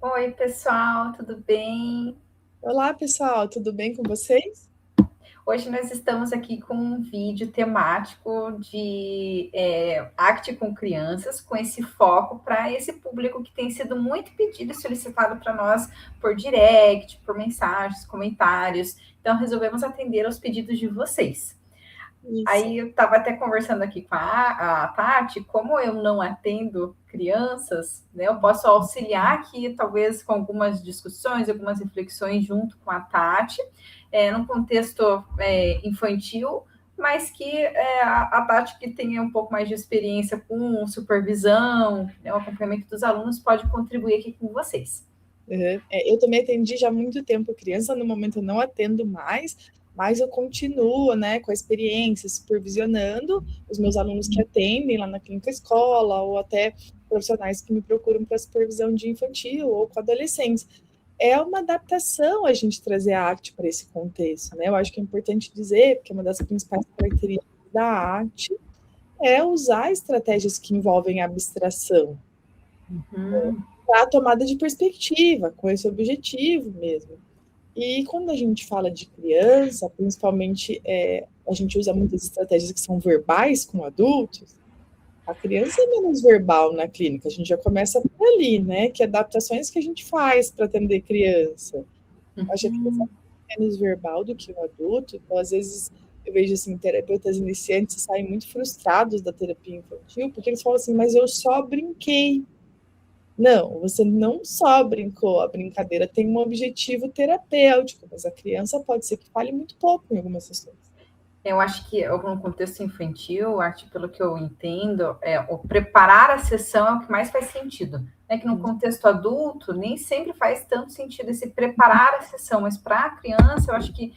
Oi, pessoal, tudo bem? Olá, pessoal, tudo bem com vocês? Hoje nós estamos aqui com um vídeo temático de arte com crianças, com esse foco para esse público que tem sido muito pedido e solicitado para nós por direct, por mensagens, comentários. Então, resolvemos atender aos pedidos de vocês. Isso. Aí eu estava até conversando aqui com a Tati, como eu não atendo crianças, né, eu posso auxiliar aqui, talvez, com algumas discussões, algumas reflexões junto com a Tati, num contexto infantil, mas que a Tati, que tem um pouco mais de experiência com supervisão, né, o acompanhamento dos alunos, pode contribuir aqui com vocês. Uhum. Eu também atendi já há muito tempo criança, no momento eu não atendo mais, mas eu continuo, né, com a experiência, supervisionando os meus alunos que atendem lá na clínica escola, ou até profissionais que me procuram para supervisão de infantil ou com adolescentes. É uma adaptação a gente trazer a arte para esse contexto, né? Eu acho que é importante dizer que uma das principais características da arte é usar estratégias que envolvem abstração, Uhum. para a tomada de perspectiva, com esse objetivo mesmo. E quando a gente fala de criança, principalmente a gente usa muitas estratégias que são verbais com adultos, a criança é menos verbal na clínica, a gente já começa por ali, né? Que adaptações que a gente faz para atender criança. Acho que a criança é menos verbal do que o adulto, então às vezes eu vejo assim, terapeutas iniciantes saem muito frustrados da terapia infantil, porque eles falam assim, mas eu só brinquei. Não, você não só brincou, a brincadeira tem um objetivo terapêutico, mas a criança pode ser que fale muito pouco em algumas sessões. Eu acho que no contexto infantil, arte, pelo que eu entendo, o preparar a sessão é o que mais faz sentido. É que no contexto adulto nem sempre faz tanto sentido esse preparar a sessão, mas para a criança eu acho que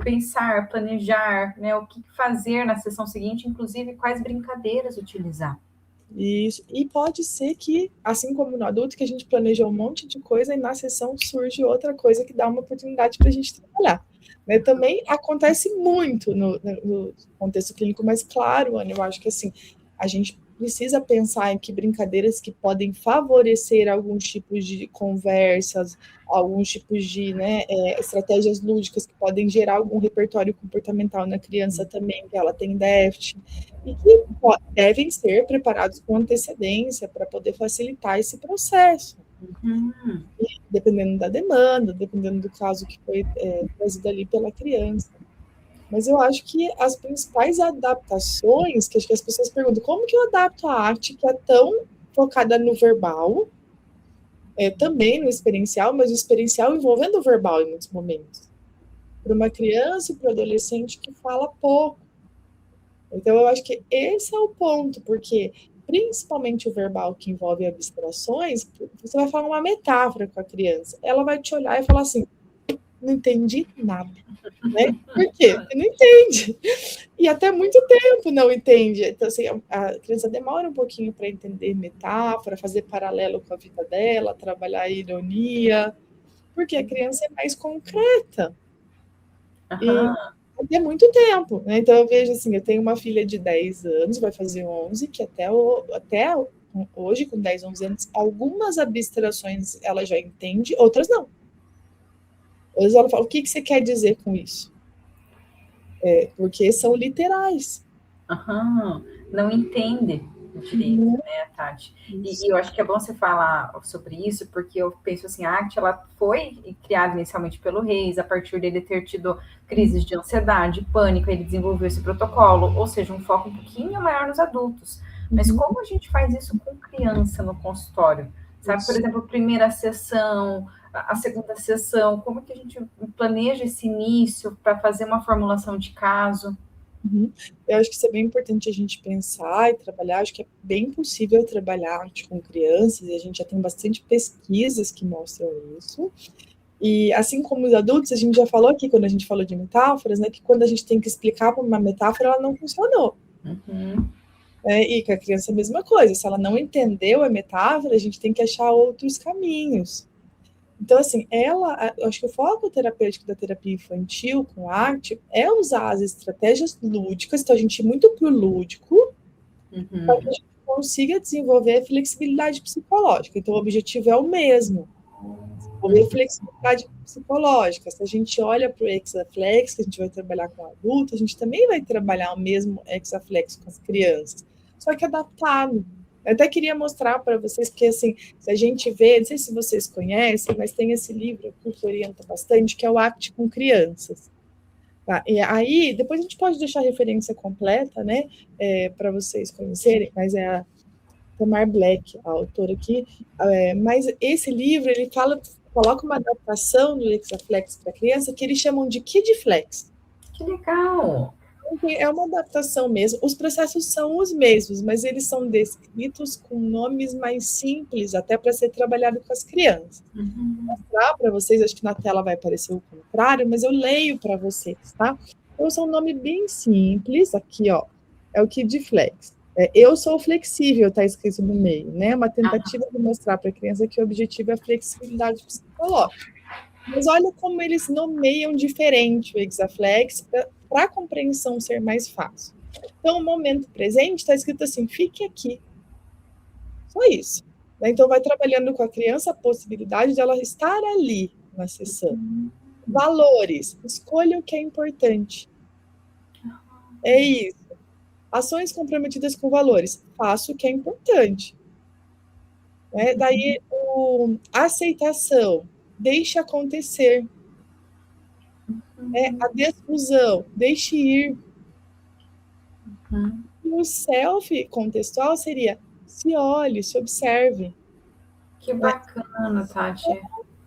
pensar, planejar, né, o que fazer na sessão seguinte, inclusive quais brincadeiras utilizar. Isso. E pode ser que, assim como no adulto, que a gente planejou um monte de coisa e na sessão surge outra coisa que dá uma oportunidade para a gente trabalhar. Né? Também acontece muito no contexto clínico, mas claro, Ana, eu acho que assim, a gente precisa pensar em que brincadeiras que podem favorecer alguns tipos de conversas, alguns tipos de estratégias lúdicas que podem gerar algum repertório comportamental na criança também, que ela tem déficit, e que devem ser preparados com antecedência para poder facilitar esse processo, Uhum. dependendo da demanda, dependendo do caso que foi trazido ali pela criança. Mas eu acho que as principais adaptações, que acho que as pessoas perguntam, como que eu adapto a arte que é tão focada no verbal, também no experiencial, mas o experiencial envolvendo o verbal em muitos momentos, para uma criança e para o adolescente que fala pouco. Então, eu acho que esse é o ponto, porque principalmente o verbal que envolve abstrações, você vai falar uma metáfora com a criança, ela vai te olhar e falar assim, não entendi nada, né? Por quê? Porque não entende. E até muito tempo não entende. Então, assim, a criança demora um pouquinho para entender metáfora, fazer paralelo com a vida dela, trabalhar a ironia, porque a criança é mais concreta. E Uhum. é muito tempo, né? Então eu vejo assim, eu tenho uma filha de 10 anos, vai fazer 11, que até hoje, com 10, 11 anos, algumas abstrações ela já entende, outras não. Às vezes ela fala, o que você quer dizer com isso? Porque são literais. Uhum. Não entende direito, Uhum, né, Tati? E isso. eu acho que é bom você falar sobre isso, porque eu penso assim, a arte ela foi criada inicialmente pelo Reis, a partir dele ter tido crises de ansiedade, pânico, ele desenvolveu esse protocolo, ou seja, um foco um pouquinho maior nos adultos. Mas Uhum, como a gente faz isso com criança no consultório? Sabe, por isso. exemplo, a primeira sessão, a segunda sessão, como que a gente planeja esse início para fazer uma formulação de caso? Uhum. Eu acho que isso é bem importante a gente pensar e trabalhar. Acho que é bem possível trabalhar arte com crianças, e a gente já tem bastante pesquisas que mostram isso. E assim como os adultos, a gente já falou aqui, quando a gente falou de metáforas, né, que quando a gente tem que explicar para uma metáfora, ela não funcionou. Uhum. E com a criança é a mesma coisa, se ela não entendeu a metáfora, a gente tem que achar outros caminhos. Então, assim, eu acho que o foco terapêutico da terapia infantil com arte é usar as estratégias lúdicas, então a gente ir muito para o lúdico, para que a Uhum. gente consiga desenvolver flexibilidade psicológica. Então, o objetivo é o mesmo, desenvolver flexibilidade psicológica. Se a gente olha para o Hexaflex, que a gente vai trabalhar com adulto, a gente também vai trabalhar o mesmo Hexaflex com as crianças, só que adaptado. Eu até queria mostrar para vocês que, assim, se a gente vê, não sei se vocês conhecem, mas tem esse livro que orienta bastante, que é o ACT com Crianças. Tá? E aí, depois a gente pode deixar a referência completa, né, para vocês conhecerem, mas é a Tamar Black, a autora aqui. Mas esse livro, ele coloca uma adaptação do Hexaflex para criança que eles chamam de Kidflex. Que legal! É uma adaptação mesmo. Os processos são os mesmos, mas eles são descritos com nomes mais simples, até para ser trabalhado com as crianças. Vou mostrar para vocês, acho que na tela vai aparecer o contrário, mas eu leio para vocês, tá? Então, são um nome bem simples, aqui, ó, é o Kidflex. Eu sou flexível, está escrito no meio, né? Uma tentativa de mostrar para a criança que o objetivo é a flexibilidade psicológica. Mas olha como eles nomeiam diferente o Hexaflex para a compreensão ser mais fácil. Então, o momento presente está escrito assim, fique aqui. Só isso. Então, vai trabalhando com a criança a possibilidade de ela estar ali na sessão. Valores. Escolha o que é importante. É isso. Ações comprometidas com valores. Faça o que é importante. Daí, a aceitação. Deixe acontecer. A desfusão. Deixe ir. E o self contextual seria se olhe, se observe. Que bacana, Tati.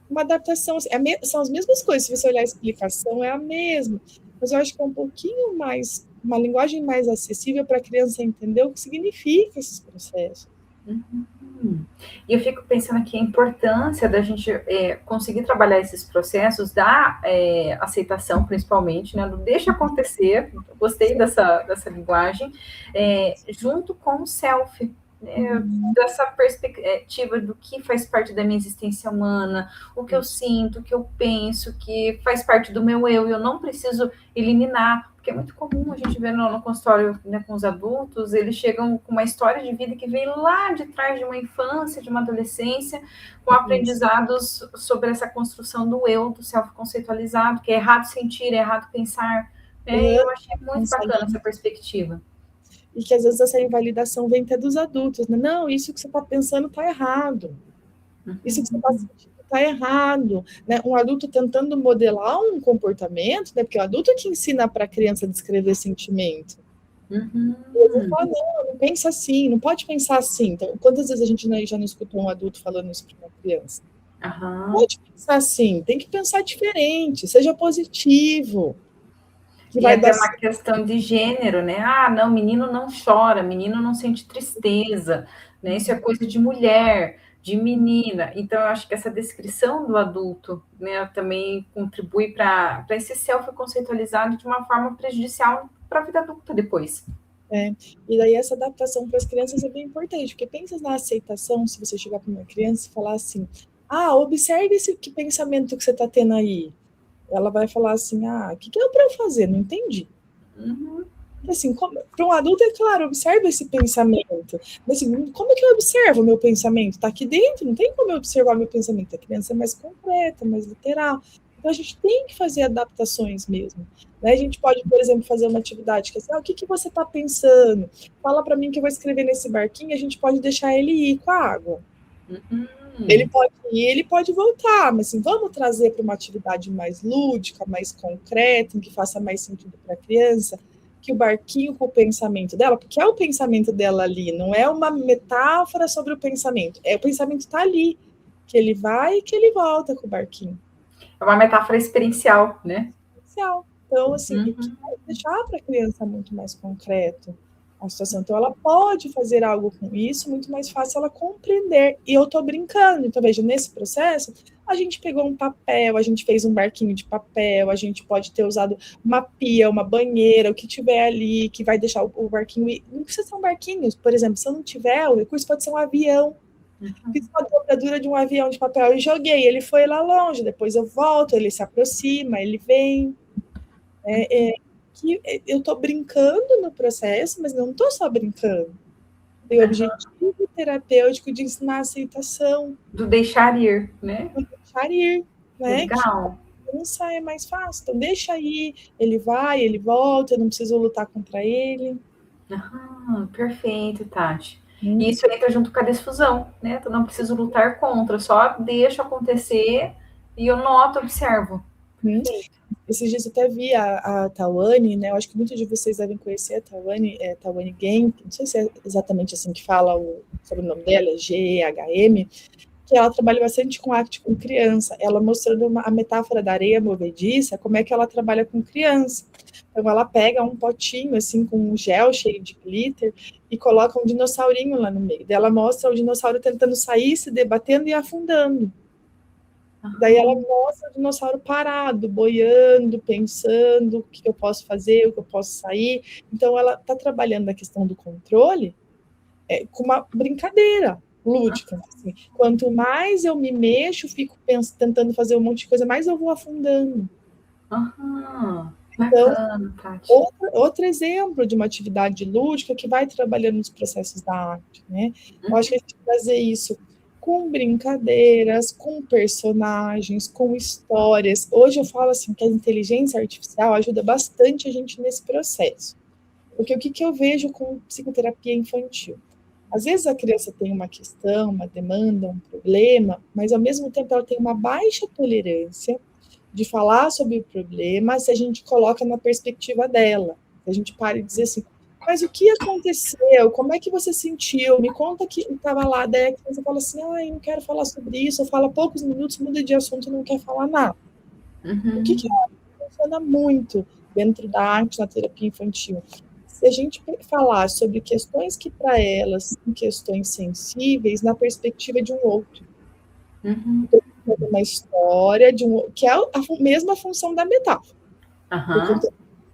Uma adaptação. São as mesmas coisas. Se você olhar a explicação, é a mesma. Mas eu acho que é um pouquinho mais, uma linguagem mais acessível para a criança entender o que significa esses processos. E eu fico pensando aqui a importância da gente conseguir trabalhar esses processos da aceitação, principalmente, né, do deixa acontecer, gostei dessa linguagem, junto com o self, dessa perspectiva do que faz parte da minha existência humana, o que eu sinto, o que eu penso, que faz parte do meu eu não preciso eliminar, porque é muito comum a gente ver no consultório, né, com os adultos, eles chegam com uma história de vida que vem lá de trás de uma infância, de uma adolescência, com aprendizados sobre essa construção do eu, do self-conceitualizado, que é errado sentir, é errado pensar. Eu achei muito bacana essa perspectiva. E que às vezes essa invalidação vem até dos adultos, né? Não, isso que você está pensando está errado. Isso que você está sentindo está errado. Né? Um adulto tentando modelar um comportamento, né? Porque é o adulto que ensina para a criança a descrever sentimento. Ele fala, não pensa assim, não pode pensar assim. Então, quantas vezes a gente já não escutou um adulto falando isso para uma criança? Não pode pensar assim, tem que pensar diferente, seja positivo. E até uma questão de gênero, né? Não, menino não chora, menino não sente tristeza, né? Isso é coisa de mulher, de menina. Então, eu acho que essa descrição do adulto, né, também contribui para esse self conceitualizado de uma forma prejudicial para a vida adulta depois. E daí essa adaptação para as crianças é bem importante, porque pensa na aceitação, se você chegar para uma criança e falar assim, observe esse pensamento que você está tendo aí. Ela vai falar assim, o que é para eu fazer? Não entendi. Assim, para um adulto, é claro, observa esse pensamento. Mas assim, como é que eu observo o meu pensamento? Está aqui dentro, não tem como eu observar meu pensamento. A criança é mais concreta, mais literal. Então, a gente tem que fazer adaptações mesmo. Né? A gente pode, por exemplo, fazer uma atividade que é assim, o que você está pensando? Fala para mim que eu vou escrever nesse barquinho, a gente pode deixar ele ir com a água. Ele pode ir, ele pode voltar, mas assim, vamos trazer para uma atividade mais lúdica, mais concreta, em que faça mais sentido para a criança, que o barquinho com o pensamento dela, porque é o pensamento dela ali, não é uma metáfora sobre o pensamento, o pensamento está ali, que ele vai e que ele volta com o barquinho. É uma metáfora experiencial, né? Experiencial. Então, assim, vai deixar para a criança muito mais concreto a situação. Então, ela pode fazer algo com isso, muito mais fácil ela compreender. E eu estou brincando. Então, veja, nesse processo, a gente pegou um papel, a gente fez um barquinho de papel, a gente pode ter usado uma pia, uma banheira, o que tiver ali, que vai deixar o barquinho ir. Não precisa ser um barquinho. Por exemplo, se eu não tiver, o recurso pode ser um avião. Fiz uma dobradura de um avião de papel e joguei. Ele foi lá longe, depois eu volto, ele se aproxima, ele vem. Que eu estou brincando no processo, mas não estou só brincando. tem o objetivo terapêutico de ensinar a aceitação. Do deixar ir, né? Do deixar ir, né? Legal. Que não sai mais fácil. Então, deixa ir, ele vai, ele volta, eu não preciso lutar contra ele. Perfeito, Tati. E isso entra junto com a desfusão, né? Eu não preciso lutar contra, só deixo acontecer e eu noto, observo. Esses dias eu até vi a Tawane, né? Eu acho que muitos de vocês devem conhecer a Tawane, Tawane Ghem, não sei se é exatamente assim que fala o sobrenome dela, G-E-H-M, que ela trabalha bastante com arte com criança, ela mostrando a metáfora da areia movediça, como é que ela trabalha com criança. Então ela pega um potinho assim com um gel cheio de glitter e coloca um dinossaurinho lá no meio. Daí ela mostra o dinossauro tentando sair, se debatendo e afundando. Daí ela mostra o dinossauro parado, boiando, pensando o que eu posso fazer, o que eu posso sair. Então ela está trabalhando a questão do controle com uma brincadeira lúdica. Assim. Quanto mais eu me mexo, fico tentando fazer um monte de coisa, mais eu vou afundando. Então, outro exemplo de uma atividade lúdica que vai trabalhando nos processos da arte, né? Eu acho que a gente vai fazer isso com brincadeiras, com personagens, com histórias. Hoje eu falo assim que a inteligência artificial ajuda bastante a gente nesse processo. Porque o que eu vejo com psicoterapia infantil? Às vezes a criança tem uma questão, uma demanda, um problema, mas ao mesmo tempo ela tem uma baixa tolerância de falar sobre o problema se a gente coloca na perspectiva dela. A gente para e diz assim, mas o que aconteceu? Como é que você sentiu? Me conta que estava lá. Daí a criança fala assim, eu não quero falar sobre isso, eu falo poucos minutos, muda de assunto e não quer falar nada. O que funciona muito dentro da arte na terapia infantil? Se a gente falar sobre questões que para elas são questões sensíveis na perspectiva de um outro. Então, uma história que é a mesma função da metáfora.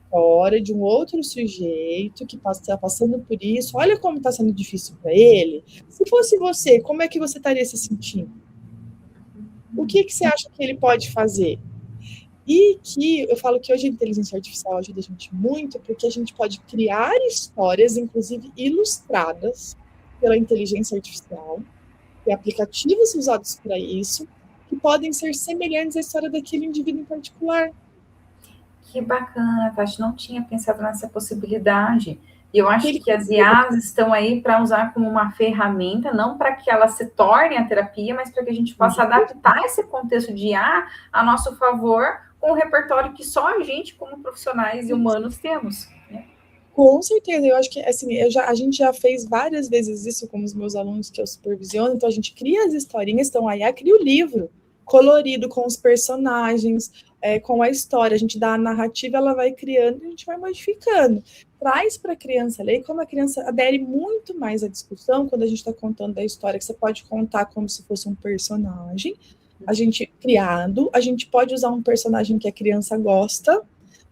História de um outro sujeito que está passando por isso. Olha como está sendo difícil para ele. Se fosse você, como é que você estaria se sentindo? O que você acha que ele pode fazer? E que eu falo que hoje a inteligência artificial ajuda a gente muito, porque a gente pode criar histórias, inclusive ilustradas pela inteligência artificial, e aplicativos usados para isso, que podem ser semelhantes à história daquele indivíduo em particular. Que bacana, Tati, não tinha pensado nessa possibilidade. E eu acho que as IAs estão aí para usar como uma ferramenta, não para que ela se torne a terapia, mas para que a gente possa adaptar esse contexto de IA a nosso favor, com o repertório que só a gente, como profissionais e humanos, temos. Né? Com certeza, eu acho que assim, a gente já fez várias vezes isso com os meus alunos que eu supervisiono, então a gente cria as historinhas, então a IA cria o livro colorido com os personagens, com a história, a gente dá a narrativa, ela vai criando e a gente vai modificando. Traz para a criança ler, como a criança adere muito mais à discussão quando a gente está contando a história, que você pode contar como se fosse um personagem, a gente criado, a gente pode usar um personagem que a criança gosta,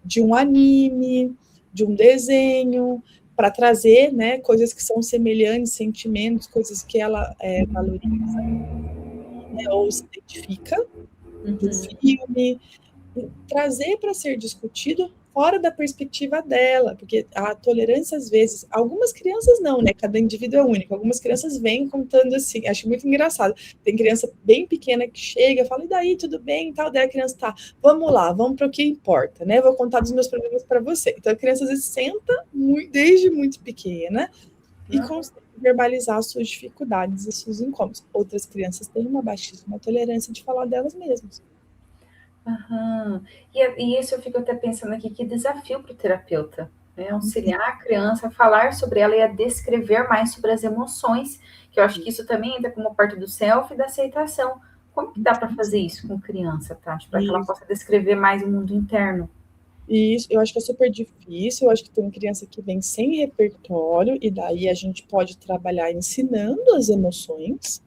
de um anime, de um desenho, para trazer, né, coisas que são semelhantes, sentimentos, coisas que ela valoriza, né, ou se identifica do filme, trazer para ser discutido fora da perspectiva dela, porque a tolerância, às vezes, algumas crianças não, né? Cada indivíduo é único. Algumas crianças vêm contando assim, acho muito engraçado. Tem criança bem pequena que chega, fala, e daí, tudo bem e tal? Daí a criança tá, vamos lá, vamos para o que importa, né? Vou contar dos meus problemas para você. Então a criança às vezes senta desde muito pequena e consegue verbalizar as suas dificuldades e seus incômodos. Outras crianças têm uma baixíssima tolerância de falar delas mesmas. E isso eu fico até pensando aqui, que desafio para o terapeuta, né? Auxiliar a criança a falar sobre ela e a descrever mais sobre as emoções, que eu acho que isso também entra como parte do self e da aceitação. Como que dá para fazer isso com criança, Tati? Para que ela possa descrever mais o mundo interno? Isso, eu acho que é super difícil, eu acho que tem criança que vem sem repertório, e daí a gente pode trabalhar ensinando as emoções.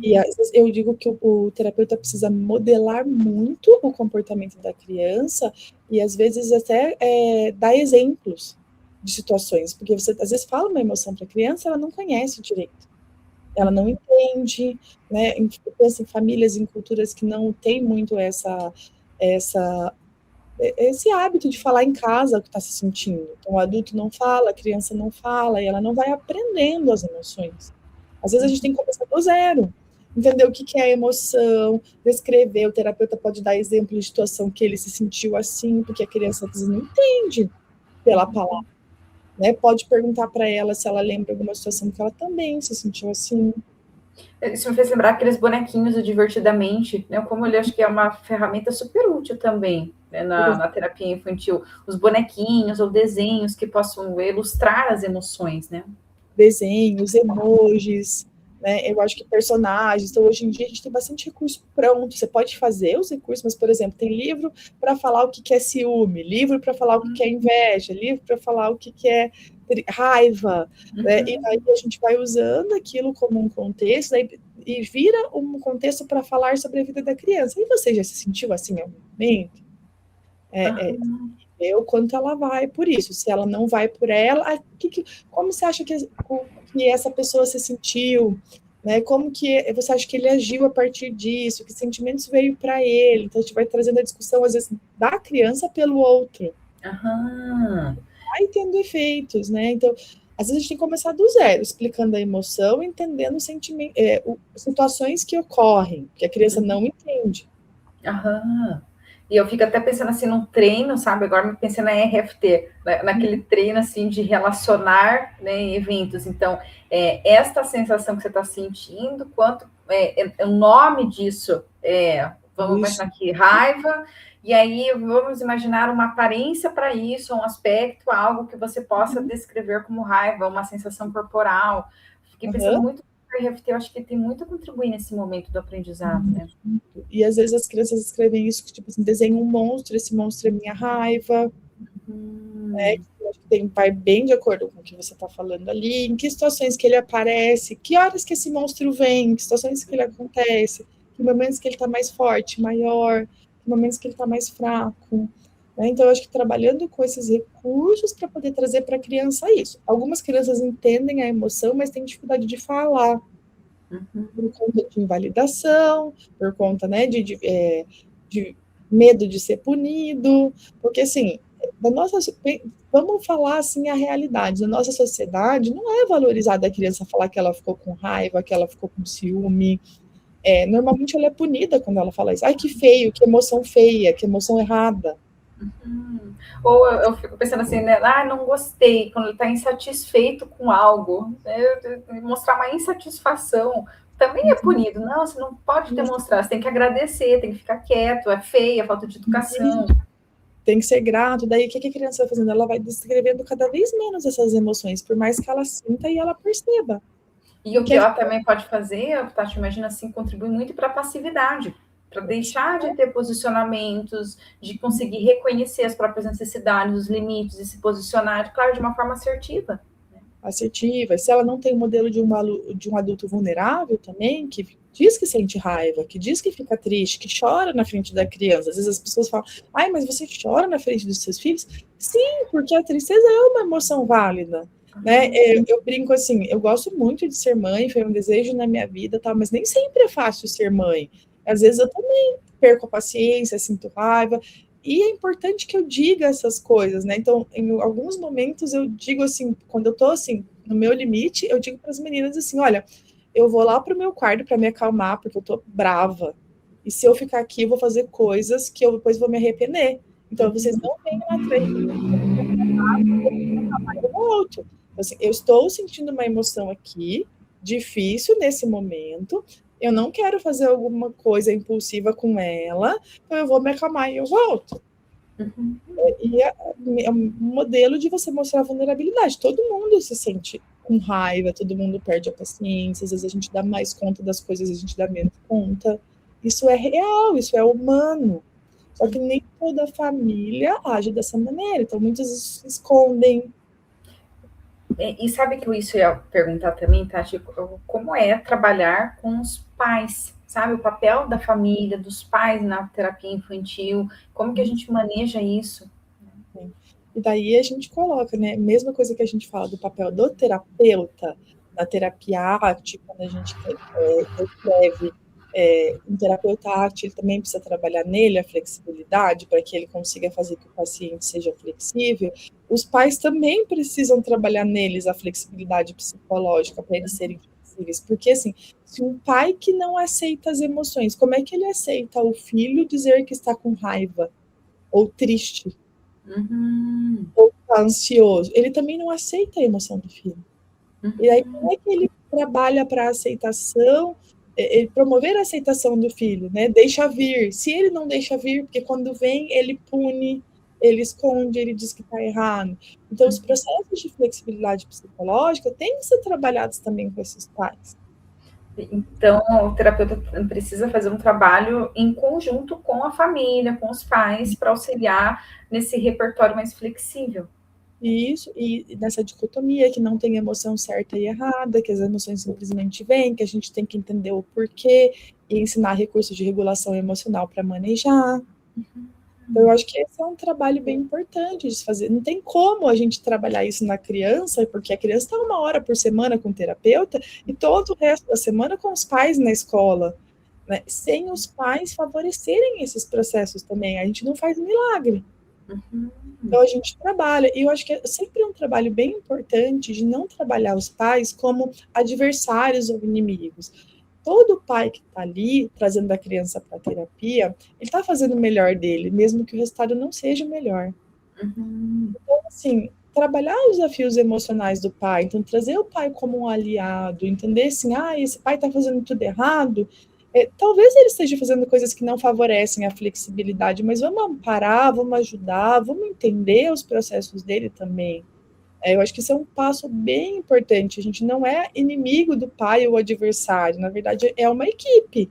E às vezes eu digo que o terapeuta precisa modelar muito o comportamento da criança e às vezes até dar exemplos de situações, porque você às vezes fala uma emoção para a criança, ela não conhece direito, ela não entende, né? Eu penso em famílias, em culturas que não tem muito essa esse hábito de falar em casa o que está se sentindo. Então, o adulto não fala, a criança não fala, e ela não vai aprendendo as emoções. Às vezes a gente tem que começar do zero, entender o que é a emoção, descrever. O terapeuta pode dar exemplo de situação que ele se sentiu assim, porque a criança às vezes não entende pela palavra, né? Pode perguntar para ela se ela lembra alguma situação que ela também se sentiu assim. Isso me fez lembrar aqueles bonequinhos do Divertidamente, né? Como ele acho que é uma ferramenta super útil também, né, na terapia infantil. Os bonequinhos ou desenhos que possam ilustrar as emoções, né? Desenhos, emojis, né? Eu acho que personagens. Então, hoje em dia, a gente tem bastante recurso pronto. Você pode fazer os recursos, mas, por exemplo, tem livro para falar o que é ciúme, livro para falar o que é inveja, livro para falar o que é raiva, né? E aí a gente vai usando aquilo como um contexto, né? E vira um contexto para falar sobre a vida da criança. E você já se sentiu assim em algum momento? O quanto ela vai por isso. Se ela não vai por ela, como você acha que essa pessoa se sentiu? Né? Como que você acha que ele agiu a partir disso? Que sentimentos veio para ele? Então, a gente vai trazendo a discussão, às vezes, da criança pelo outro. Vai tendo efeitos, né? Então, às vezes a gente tem que começar do zero, explicando a emoção, entendendo situações que ocorrem, que a criança não entende. E eu fico até pensando assim num treino, sabe? Agora me pensando na RFT, naquele treino assim de relacionar, né, em eventos. Então, esta sensação que você está sentindo, quanto o nome disso vamos imaginar aqui, raiva, e aí vamos imaginar uma aparência para isso, um aspecto, algo que você possa descrever como raiva, uma sensação corporal. Fiquei pensando muito RFT, eu acho que tem muito a contribuir nesse momento do aprendizado, né? E às vezes as crianças escrevem isso, tipo assim, desenha um monstro, esse monstro é minha raiva, né? Que vai bem de acordo com o que você está falando ali, em que situações que ele aparece, que horas que esse monstro vem, que situações que ele acontece, que momentos que ele está mais forte, maior, que momentos que ele está mais fraco. Né? Então, eu acho que trabalhando com esses recursos para poder trazer para a criança isso. Algumas crianças entendem a emoção, mas têm dificuldade de falar. Por conta de invalidação, por conta, né, de medo de ser punido, porque, assim, vamos falar, assim, a realidade, na nossa sociedade não é valorizada a criança falar que ela ficou com raiva, que ela ficou com ciúme, normalmente ela é punida quando ela fala isso, ai, que feio, que emoção feia, que emoção errada. Ou eu fico pensando assim, né? Não gostei, quando ele está insatisfeito com algo, né? Mostrar uma insatisfação também é punido. Não, você não pode demonstrar, você tem que agradecer, tem que ficar quieto, é feia, falta de educação. Tem que ser grato, daí o que a criança vai fazendo? Ela vai descrevendo cada vez menos essas emoções, por mais que ela sinta e ela perceba. E o que ela também pode fazer, Tati, imagina assim, contribui muito para a passividade, para deixar de ter posicionamentos, de conseguir reconhecer as próprias necessidades, os limites e se posicionar, claro, de uma forma assertiva. Assertiva. Se ela não tem um modelo de um adulto vulnerável também, que diz que sente raiva, que diz que fica triste, que chora na frente da criança. Às vezes as pessoas falam, ai, mas você chora na frente dos seus filhos? Sim, porque a tristeza é uma emoção válida. Né? Eu brinco assim, eu gosto muito de ser mãe, foi um desejo na minha vida, tá? Mas nem sempre é fácil ser mãe. Às vezes eu também perco a paciência, sinto raiva, e é importante que eu diga essas coisas, né? Então, em alguns momentos eu digo assim, quando eu tô assim, no meu limite, eu digo para as meninas assim, olha, eu vou lá pro meu quarto para me acalmar, porque eu tô brava. E se eu ficar aqui, eu vou fazer coisas que eu depois vou me arrepender. Então, vocês não venham atrás de mim, eu volto. Assim, eu estou sentindo uma emoção aqui, difícil nesse momento, eu não quero fazer alguma coisa impulsiva com ela, então eu vou me acalmar e eu volto. E é um modelo de você mostrar vulnerabilidade. Todo mundo se sente com raiva, todo mundo perde a paciência, às vezes a gente dá mais conta das coisas, a gente dá menos conta. Isso é real, isso é humano. Só que nem toda família age dessa maneira, então muitos se escondem. E sabe que isso eu ia perguntar também, Tati, como é trabalhar com os pais, sabe? O papel da família, dos pais na terapia infantil, como que a gente maneja isso? E daí a gente coloca, né? Mesma coisa que a gente fala do papel do terapeuta, na terapia arte, quando a gente escreve Um terapeuta ACT, ele também precisa trabalhar nele a flexibilidade para que ele consiga fazer que o paciente seja flexível. Os pais também precisam trabalhar neles a flexibilidade psicológica para eles serem flexíveis, porque assim, se um pai que não aceita as emoções, como é que ele aceita o filho dizer que está com raiva ou triste? Ou está ansioso? Ele também não aceita a emoção do filho. E aí, como é que ele trabalha para a aceitação, ele promover a aceitação do filho, né? Deixa vir. Se ele não deixa vir, porque quando vem, ele pune, ele esconde, ele diz que está errado. Então, os processos de flexibilidade psicológica têm que ser trabalhados também com esses pais. Então, o terapeuta precisa fazer um trabalho em conjunto com a família, com os pais, para auxiliar nesse repertório mais flexível. Isso, e nessa dicotomia que não tem emoção certa e errada, que as emoções simplesmente vêm, que a gente tem que entender o porquê e ensinar recursos de regulação emocional para manejar. Então, eu acho que esse é um trabalho bem importante de se fazer. Não tem como a gente trabalhar isso na criança, porque a criança está 1 hora por semana com o terapeuta e todo o resto da semana com os pais na escola, né? Sem os pais favorecerem esses processos também. A gente não faz milagre. Então, a gente trabalha, e eu acho que é sempre um trabalho bem importante de não trabalhar os pais como adversários ou inimigos. Todo pai que está ali, trazendo a criança para a terapia, ele está fazendo o melhor dele, mesmo que o resultado não seja o melhor. Então, assim, trabalhar os desafios emocionais do pai, então trazer o pai como um aliado, entender assim, esse pai está fazendo tudo errado, talvez ele esteja fazendo coisas que não favorecem a flexibilidade, mas vamos amparar, vamos ajudar, vamos entender os processos dele também. Eu acho que isso é um passo bem importante. A gente não é inimigo do pai ou adversário, na verdade é uma equipe.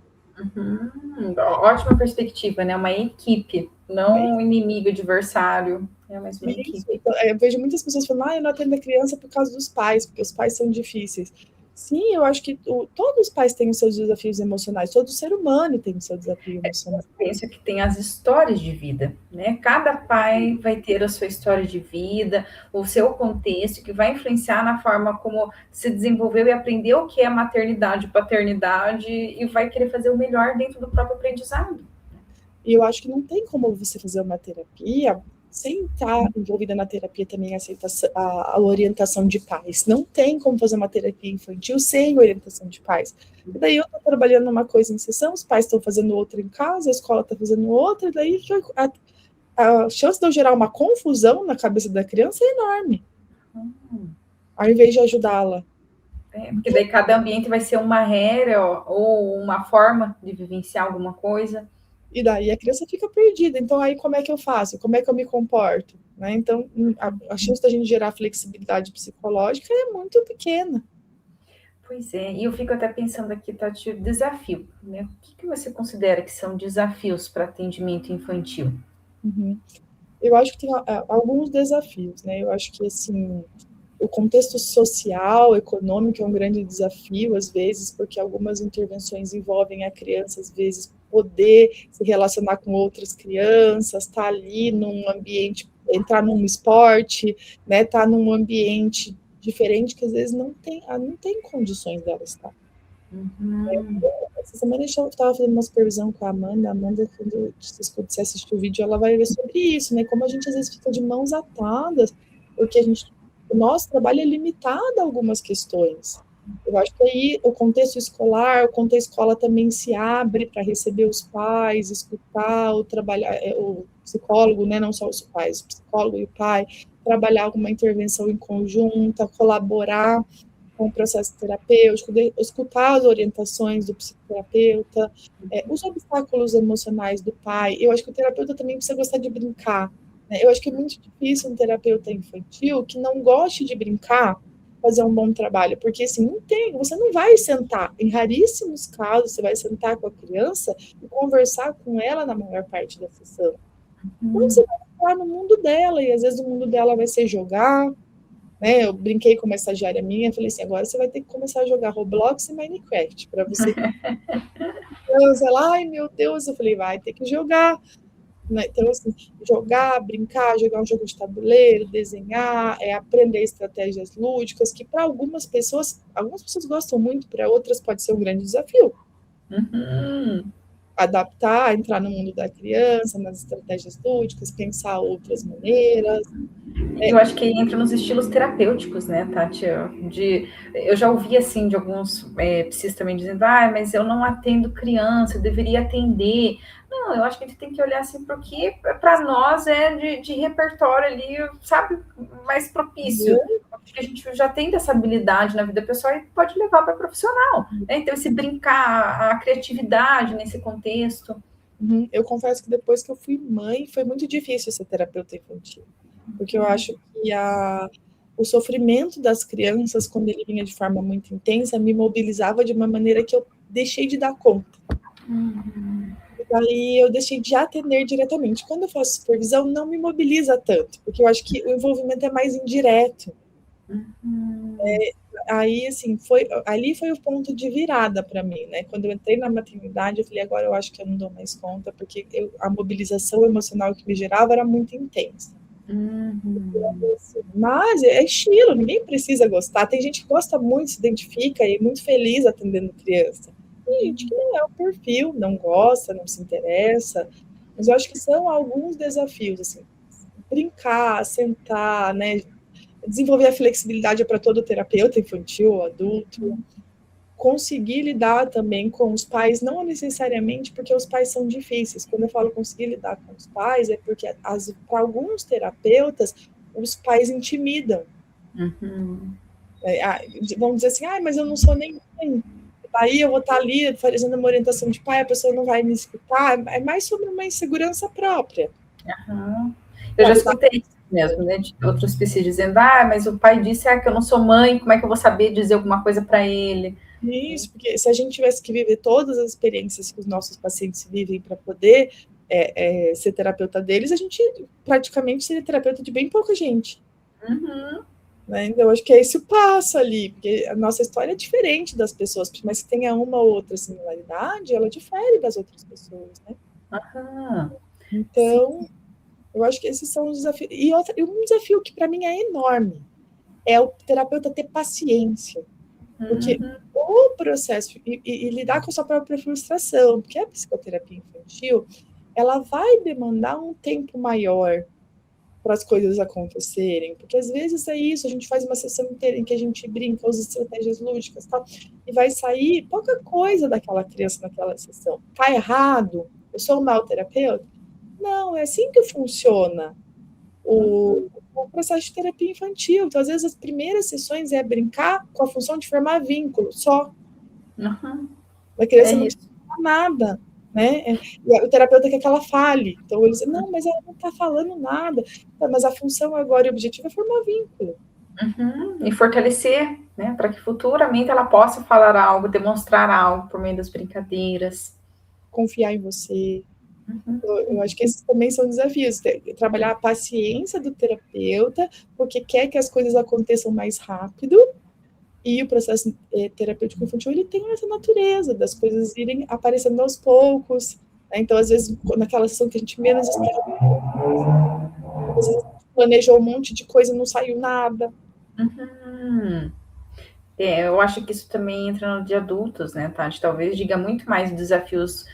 Ótima perspectiva, né? Uma equipe, não um inimigo, adversário. É mais uma equipe. Então, eu vejo muitas pessoas falando, eu não atendo a criança por causa dos pais, porque os pais são difíceis. Sim, eu acho que todos os pais têm os seus desafios emocionais, todo ser humano tem o seu desafio emocional. Eu penso que tem as histórias de vida, né? Cada pai vai ter a sua história de vida, o seu contexto, que vai influenciar na forma como se desenvolveu e aprendeu o que é maternidade, paternidade, e vai querer fazer o melhor dentro do próprio aprendizado. E eu acho que não tem como você fazer uma terapia sem estar envolvida na terapia também a orientação de pais. Não tem como fazer uma terapia infantil sem orientação de pais. E daí eu estou trabalhando uma coisa em sessão, os pais estão fazendo outra em casa, a escola está fazendo outra, e daí a chance de eu gerar uma confusão na cabeça da criança é enorme, ao invés de ajudá-la. Porque daí cada ambiente vai ser uma regra ou uma forma de vivenciar alguma coisa. E daí a criança fica perdida. Então, aí como é que eu faço? Como é que eu me comporto? Né? Então, a chance da gente gerar flexibilidade psicológica é muito pequena. Pois é, e eu fico até pensando aqui, Tati, desafio, né? O que você considera que são desafios para atendimento infantil? Eu acho que tem alguns desafios, né? Eu acho que, assim, o contexto social, econômico é um grande desafio, às vezes, porque algumas intervenções envolvem a criança, às vezes, poder se relacionar com outras crianças, estar ali num ambiente, entrar num esporte, né, estar num ambiente diferente, que às vezes não tem condições dela estar. Essa semana eu estava fazendo uma supervisão com a Amanda, quando você assistir o vídeo, ela vai ver sobre isso, né, como a gente às vezes fica de mãos atadas, porque o nosso trabalho é limitado a algumas questões. Eu acho que aí o contexto escolar, o contexto escola também se abre para receber os pais, escutar, o psicólogo, né, não só os pais, o psicólogo e o pai, trabalhar alguma intervenção em conjunta, colaborar com o processo terapêutico, escutar as orientações do psicoterapeuta, os obstáculos emocionais do pai. Eu acho que o terapeuta também precisa gostar de brincar. Eu acho que é muito difícil um terapeuta infantil que não goste de brincar fazer um bom trabalho, porque assim, você não vai sentar, em raríssimos casos, você vai sentar com a criança e conversar com ela na maior parte da sessão. Então, você vai entrar no mundo dela, e às vezes o mundo dela vai ser jogar, né? Eu brinquei com uma estagiária minha, falei assim, agora você vai ter que começar a jogar Roblox e Minecraft, para você... Ela, ai meu Deus, eu falei, vai ter que jogar. Então, assim, jogar, brincar, jogar um jogo de tabuleiro, desenhar, aprender estratégias lúdicas, que para algumas pessoas gostam muito, para outras pode ser um grande desafio. Uhum. Adaptar, entrar no mundo da criança, nas estratégias lúdicas, pensar outras maneiras. Eu acho que entra nos estilos terapêuticos, né, Tati? Eu já ouvi, assim, de alguns psis também dizendo, mas eu não atendo criança, eu deveria atender. Não, eu acho que a gente tem que olhar, assim, para o que para nós é de repertório ali, sabe, mais propício. Acho que a gente já tem dessa habilidade na vida pessoal e pode levar para profissional, né? Então, esse brincar, a criatividade nesse contexto. Eu confesso que depois que eu fui mãe, foi muito difícil ser terapeuta infantil, porque eu acho que o sofrimento das crianças, quando ele vinha de forma muito intensa, me mobilizava de uma maneira que eu deixei de dar conta. E daí eu deixei de atender diretamente. Quando eu faço supervisão, não me mobiliza tanto, porque eu acho que o envolvimento é mais indireto. Aí, assim, ali foi o ponto de virada para mim, né? Quando eu entrei na maternidade, eu falei, agora eu acho que eu não dou mais conta, porque a mobilização emocional que me gerava era muito intensa. Mas é estilo, ninguém precisa gostar. Tem gente que gosta muito, se identifica e é muito feliz atendendo criança. Tem gente que não é o perfil, não gosta, não se interessa. Mas eu acho que são alguns desafios, assim, brincar, sentar, né? Desenvolver a flexibilidade para todo terapeuta infantil ou adulto, conseguir lidar também com os pais, não necessariamente porque os pais são difíceis. Quando eu falo conseguir lidar com os pais, é porque para alguns terapeutas, os pais intimidam. Vamos dizer assim, mas eu não sou nem mãe. Aí eu vou estar ali fazendo uma orientação de pai, a pessoa não vai me escutar. É mais sobre uma insegurança própria. Eu já escutei isso mesmo, né? De outros psis dizendo, mas o pai disse que eu não sou mãe, como é que eu vou saber dizer alguma coisa para ele? Isso, porque se a gente tivesse que viver todas as experiências que os nossos pacientes vivem para poder ser terapeuta deles, a gente praticamente seria terapeuta de bem pouca gente. Né? Então, eu acho que é esse o passo ali, porque a nossa história é diferente das pessoas, mas se tenha uma ou outra similaridade, ela difere das outras pessoas, né? Então, eu acho que esses são os desafios. E um desafio que para mim é enorme é o terapeuta ter paciência. Porque o processo, e lidar com a sua própria frustração, porque a psicoterapia infantil, ela vai demandar um tempo maior para as coisas acontecerem, porque às vezes é isso, a gente faz uma sessão inteira em que a gente brinca, usa estratégias lúdicas, tal, e vai sair pouca coisa daquela criança naquela sessão. Tá errado? Eu sou um mau terapeuta? Não, é assim que funciona o processo de terapia infantil. Então, às vezes, as primeiras sessões é brincar com a função de formar vínculo, só. A criança não precisa falar nada, né? E o terapeuta quer que ela fale. Então, ele diz, não, mas ela não está falando nada. Mas a função agora e o objetivo é formar vínculo. E fortalecer, né? Para que futuramente ela possa falar algo, demonstrar algo por meio das brincadeiras. Confiar em você. Eu acho que esses também são desafios. Trabalhar a paciência do terapeuta, porque quer que as coisas aconteçam mais rápido. E o processo terapêutico infantil, ele tem essa natureza das coisas irem aparecendo aos poucos. Né? Então, às vezes, naquela sessão que a gente menos espera, às vezes planejou um monte de coisa e não saiu nada. Eu acho que isso também entra no de adultos, né, Tati? Talvez diga muito mais desafios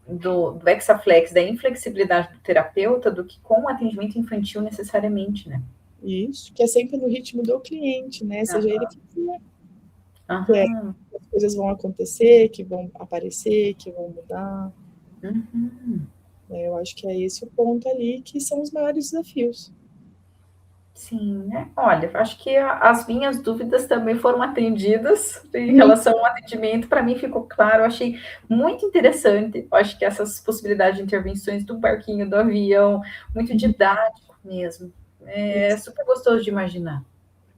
do Hexaflex, da inflexibilidade do terapeuta, do que com o atendimento infantil necessariamente, né? Isso, que é sempre no ritmo do cliente, né? Seja ele que for. Que as coisas vão acontecer, que vão aparecer, que vão mudar. Eu acho que é esse o ponto ali, que são os maiores desafios. Sim, né? Olha, acho que as minhas dúvidas também foram atendidas em relação ao atendimento. Para mim ficou claro, eu achei muito interessante. Eu acho que essas possibilidades de intervenções do barquinho, do avião, muito didático mesmo. É super gostoso de imaginar.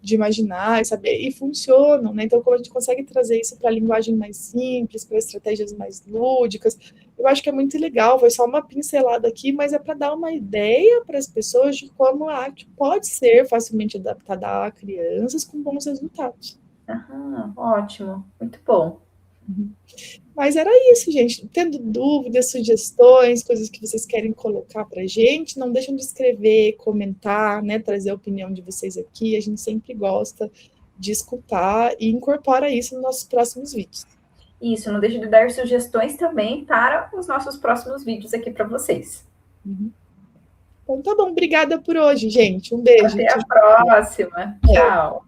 De imaginar e saber, e funcionam, né? Então, como a gente consegue trazer isso para a linguagem mais simples, para estratégias mais lúdicas, eu acho que é muito legal. Foi só uma pincelada aqui, mas é para dar uma ideia para as pessoas de como a arte pode ser facilmente adaptada a crianças com bons resultados. Ótimo, muito bom. Mas era isso, gente. Tendo dúvidas, sugestões, coisas que vocês querem colocar para a gente, não deixem de escrever, comentar, né, trazer a opinião de vocês aqui. A gente sempre gosta de escutar e incorpora isso nos nossos próximos vídeos. Isso, não deixe de dar sugestões também para os nossos próximos vídeos aqui para vocês. Então tá bom, obrigada por hoje, gente. Um beijo. Até a próxima. Tchau.